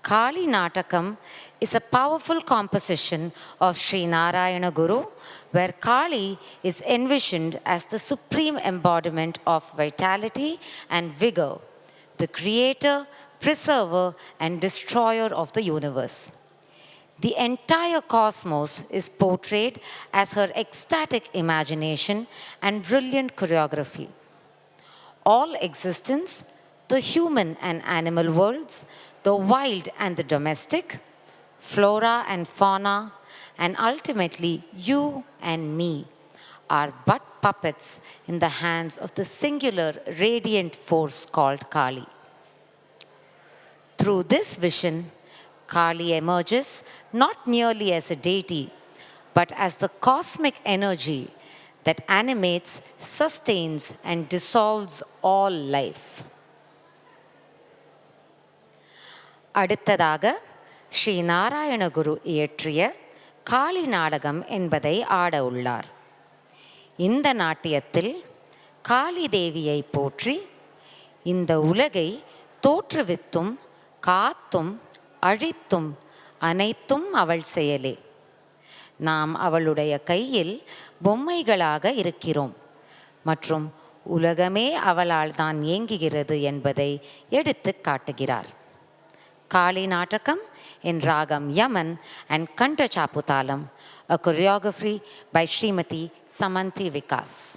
Kali Natakam is a powerful composition of Sri Narayana Guru, where Kali is envisioned as the supreme embodiment of vitality and vigor, the creator, preserver, and destroyer of the universe. The entire cosmos is portrayed as her ecstatic imagination and brilliant choreography. All existence, the human and animal worlds, the wild and the domestic, flora and fauna, and ultimately you and me, are but puppets in the hands of the singular radiant force called Kali. Through this vision, Kali emerges not merely as a deity, but as the cosmic energy that animates, sustains, and dissolves all life. அடுத்ததாக ஸ்ரீ நாராயண குரு இயற்றிய காளி நாடகம் என்பதை ஆட உள்ளார். இந்த நாட்டியத்தில் காளி தேவியை போற்றி இந்த உலகை தோற்றுவித்தும் காத்தும் அழித்தும் அனைத்தும் அவள் செயலே. நாம் அவளுடைய கையில் பொம்மைகளாக இருக்கிறோம் மற்றும் உலகமே அவளால் தான் இயங்குகிறது என்பதை எடுத்து காட்டுகிறார். Kali Natakam in Ragam Yaman and Kanta Chaputalam, a choreography by Srimati Samanthi Vikas.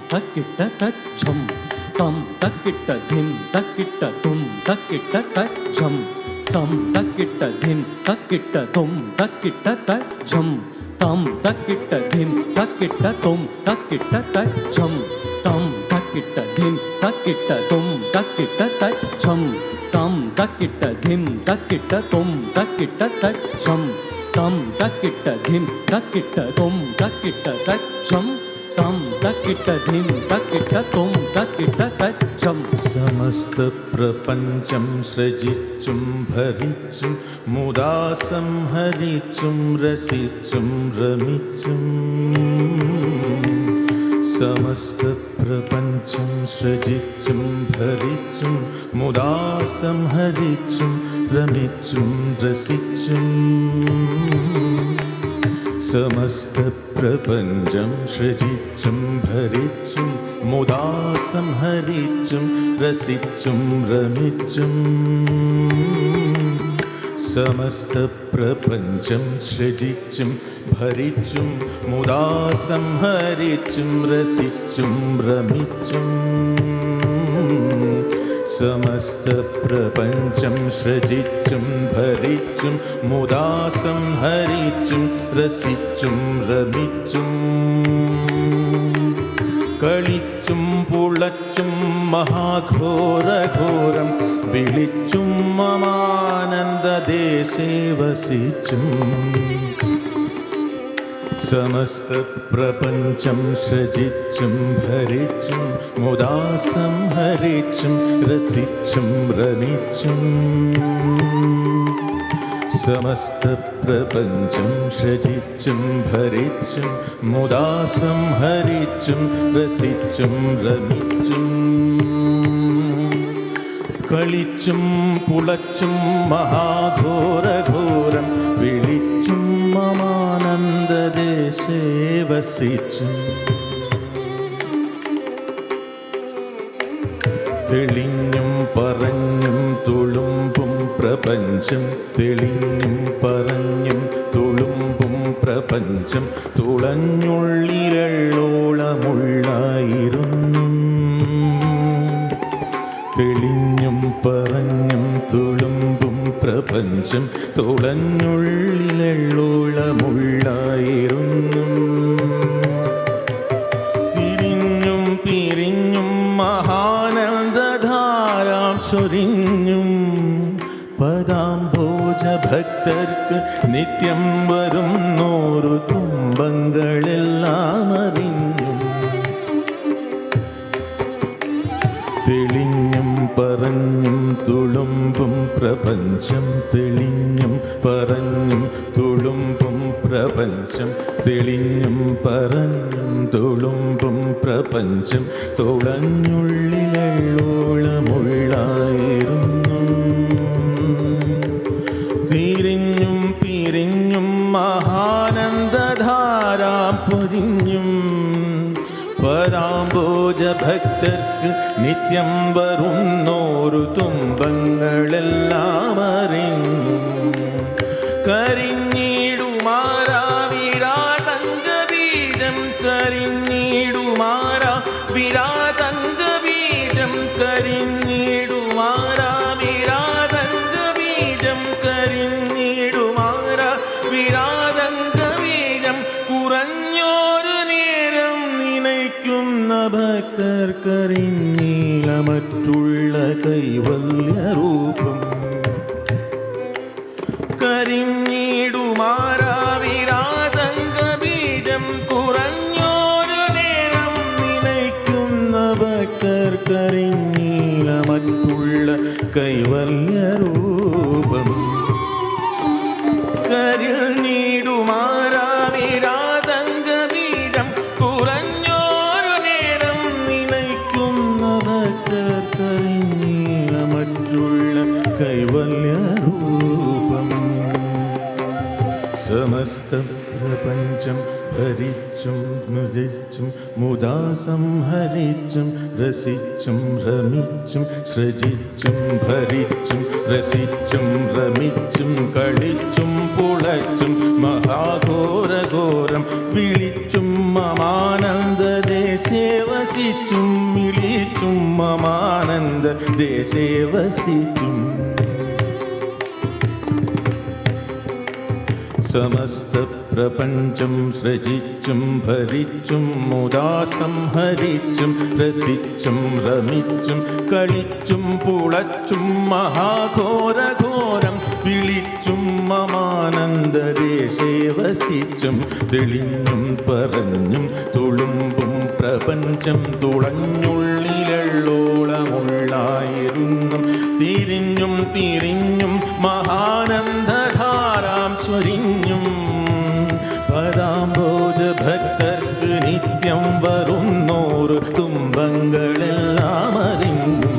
Takita tachum, tam takita dim, takita tum, takita tachum, tam takita dim, takita tum, takita tachum, tam takita dim, takita tum, takita tachum, tam takita dim, takita tum, takita tachum, tam takita dim, takita tum, takita tachum, tam takita dim, takita tum, takita tachum. tam takita dhim takita tum takita tacham. समस्त प्रपंचम सृजिचुम भरिचुम मुदा संहरिचुम रसिचुम रमिचुम. समस्त प्रपंचम सृजिचुम भरिचुम मुदा संहरिचुम रमिचुम रसिचुम. समस्त प्रपंचम सृजिचुम भरिचुम मुदा संहरिचुम रसिचुम रमिचुम. समस्त प्रपंचम सृजिचुम भरिचुम मुदा संहरिचुम रसिचुम रमिचुम. समस्त प्रपंचम सृजिचुम भरिचुम मुदा संहरिचुम रसिचुम रमिचुम. കളിച്ചും പുളച്ചും മഹാഘോരഘോരം വിളിച്ചും മമാനന്ദദേശേ വസിച്ചും. സമസ്ത പ്രപഞ്ചം സൃജിച്ചും ഭരിച്ചും മുദാ സംഹരിച്ചും രസിച്ചും രമിച്ചും. സമസ്ത പ്രപഞ്ചം സൃജിച്ചും ഭരിച്ചും മുദാ സംഹരിച്ചും രസിച്ചും രമിച്ചും. കളിച്ചും പുളച്ചും മഹാഘോരഘോരം വിളിച്ചും മമാനന്ദദേശേ വസിച്ചും. തെളിഞ്ഞും പറഞ്ഞും തുളുമ്പും പ്രപഞ്ചം തെളിഞ്ഞും പറഞ്ഞും തുളുമ്പും പ്രപഞ്ചം തുളഞ്ഞുള്ളിരള്ളോളമുള്ളായിരുന്നു. തെളിഞ്ഞും പറഞ്ഞും തുളുമ്പും പ്രപഞ്ചം തുളഞ്ഞുള്ളിലള്ളോളമുള്ളായിരുന്നു. തിരിഞ്ഞും പിരിഞ്ഞും മഹാനന്ദധാരാം ചൊരിഞ്ഞും പദാംഭോജ ഭക്തർക്ക് നിത്യം വരുന്നോരു തുമ്പങ്ങളെല്ലാം അറിഞ്ഞും. തെളിഞ്ഞും പറഞ്ഞും തുളുമ്പും പ്രപഞ്ചം തെളിഞ്ഞും പറഞ്ഞും തുളുമ്പും പ്രപഞ്ചം തെളിഞ്ഞും പറഞ്ഞും തുളുമ്പും പ്രപഞ്ചം തുളഞ്ഞുള്ളിലള്ളോളമുള്ളായിരുന്നു. തിരിഞ്ഞും പിരിഞ്ഞും മഹാനന്ദധാരാം പൊരിഞ്ഞും പരാംബോജ ഭക്തർക്ക് നിത്യം വരുന്നോരു തുമ്പങ്ങളെല്ലാം അറിഞ്ഞു. കരിഞ്ഞിടുമാരാ വിരാതംഗബീജം കരിഞ്ഞിടുമാരാ വിരാതംഗബീജം കരിഞ്ഞിടുമാരാ വിരാതംഗബീജം കരിഞ്ഞിടുമാരാ വിരാതംഗബീജം കുറഞ്ഞോരു നേരം നനയ്ക്കുന്ന ഭക്തർക്കറിഞ്ഞീല മറ്റുള്ള കൈവല്യരൂപം. കരിഞ്ഞിടുമാരാ വിരാതംഗബീജം കുറഞ്ഞോരു നേരം നനയ്ക്കുന്ന ഭക്തർക്കറിഞ്ഞീല മറ്റുള്ള കൈവല്യരൂപം. കരിഞ്ഞിടുമാരാ വിരാതംഗബീജം കുറഞ്ഞോരു നേരം നനയ്ക്കുന്ന ഭക്തർക്കറിഞ്ഞീല മറ്റുള്ള കൈവല്യരൂപം. സമസ്ത പ്രപഞ്ചം ഭരിച്ചും നുജിച്ചും മുദാ സംഹരിച്ചും രസിച്ചും രമിച്ചും സൃജിച്ചും ഭരിച്ചും രസിച്ചും രമിച്ചും കളിച്ചും പുളച്ചും മഹാഘോരഘോരം വിളിച്ചും മമാനന്ദദേശേ വസിച്ചും വിളിച്ചും മമാനന്ദദേശേ വസിച്ചും. സമസ്ത പ്രപഞ്ചം സൃജിച്ചും ഭരിച്ചും മുദാ സംഹരിച്ചും രസിച്ചും രമിച്ചും കളിച്ചും പുളച്ചും മഹാഘോരഘോരം വിളിച്ചും മമാനന്ദദേശേ വസിച്ചും തെളിഞ്ഞും പറഞ്ഞും തുളുമ്പും പ്രപഞ്ചം തുളഞ്ഞുള്ളിലള്ളോളമുള്ളായിരുന്നു. തിരിഞ്ഞും പിരിഞ്ഞും മഹാനന്ദധാരാം ചൊരിഞ്ഞും പദാംബോജ ഭക്തർക്ക് നിത്യം വരുന്നോരു തുമ്പങ്ങളെല്ലാം അറിഞ്ഞും.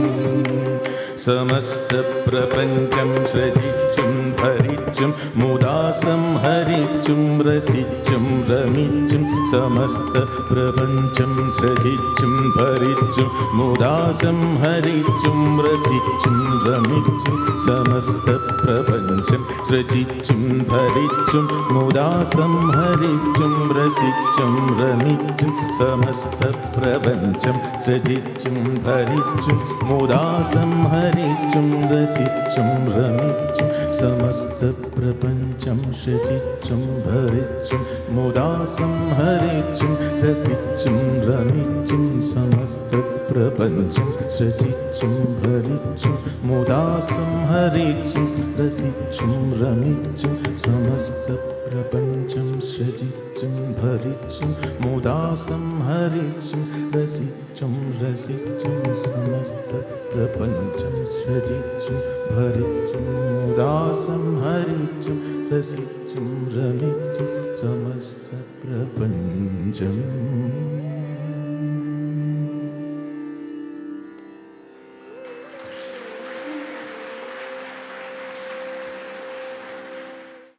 സമസ്ത പ്രപഞ്ചം സൃജിച്ചും ഭരിച്ചും മുദാ സംഹരിച്ചും രസിച്ചും രമിച്ചും സമസ്ത പ്രപഞ്ചം സൃജിച്ചും ഭരിച്ചും മുദാ സംഹരിച്ചും രസിച്ചും രമിച്ചും സമസ്ത പ്രപഞ്ചം സൃജിച്ചും ഭരിച്ചും മുദാ സംഹരിച്ചും രസിച്ചും രമിച്ചും സമസ്ത പ്രപഞ്ചം സൃജിച്ചും ഭരിച്ചും മുദാ സംഹരിച്ചും രസിച്ചും രമിച്ചും സമസ്ത പ്രപഞ്ചം സൃജിച്ചും ഭരിച്ചും മുദാ സംഹരിച്ചും രസിച്ചും രമിച്ചും സമസ്ത പ്രപഞ്ചം സൃജിച്ചും ഭരിച്ചും മുദാ സംഹരിച്ചും രസിച്ചും രമിച്ചും സമസ്ത പ്രപഞ്ചം സൃജിച്ചും ഭരിച്ചും മുദാ സംഹരിച്ചും രസിച്ചും രസിച്ചും സമസ്ത പ്രപഞ്ചം സൃജിച്ചും ഭരിച്ചും മുദാ സംഹരിച്ചും രസിച്ചും രമിച്ചും സമസ്ത പ്രപഞ്ചം